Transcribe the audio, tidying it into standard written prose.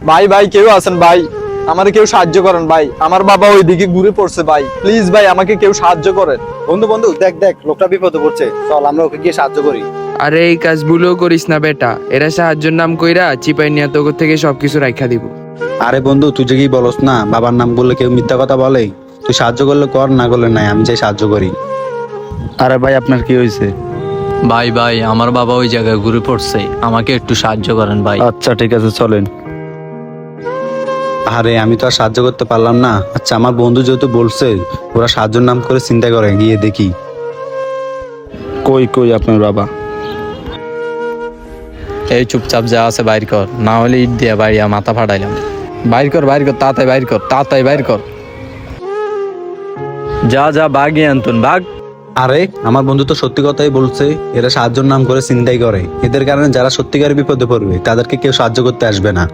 ভাই ভাই কেউ আছেন ভাই, আমারে কেউ সাহায্য করেন ভাই, আমার বাবা ওইদিকে ঘুরে পড়ছে ভাই, প্লিজ ভাই আমাকে কেউ সাহায্য করেন। বন্ধু বন্ধু দেখ দেখ লোকটা বিপদে পড়ছে, চল আমরা ওকে গিয়ে সাহায্য করি। আরে এই কাজ ভুলেও করিস না বেটা, এরা সাহায্যের নাম কইরা চিপাই নিয়ে তোর থেকে সবকিছু রাখা দিব। আরে বন্ধু তুই যে কি বলস না, বাবার নাম বললে কেউ মিথ্যা কথা বলে? তুই সাহায্য করলে কর, না করলে নাই, আমি চাই সাহায্য করি। আরে ভাই আপনার কি হয়েছে? ভাই ভাই আমার বাবা ওই জায়গায় ঘুরে পড়ছে, আমাকে একটু সাহায্য করেন ভাই। আচ্ছা ঠিক আছে চলেন। আরে আমি তো আর সাহায্য করতে পারলাম না। আচ্ছা আমার বন্ধু যেহেতু বলছে ওরা সাহায্যের নাম করে চিন্তা করে, গিয়ে দেখি। কই কই আপনার বাবা? এই চুপচাপ যা আছে বাইর কর, না হলে ইট দিয়া বাইরিয়া মাথা ফাটাইলাম। বাইর কর তাড়াতাড়ি বাইর কর, তাড়াতাড়ি বাইর কর। যা যা বাঘই আনতুন বাঘ। আরে আমার বন্ধু তো সত্যি কথাই বলছে, এরা সাহায্যের নাম করে চিন্তাই করে, এদের কারণে যারা সত্যিকারের বিপদে পড়বে তাদেরকে কেউ সাহায্য করতে আসবে না।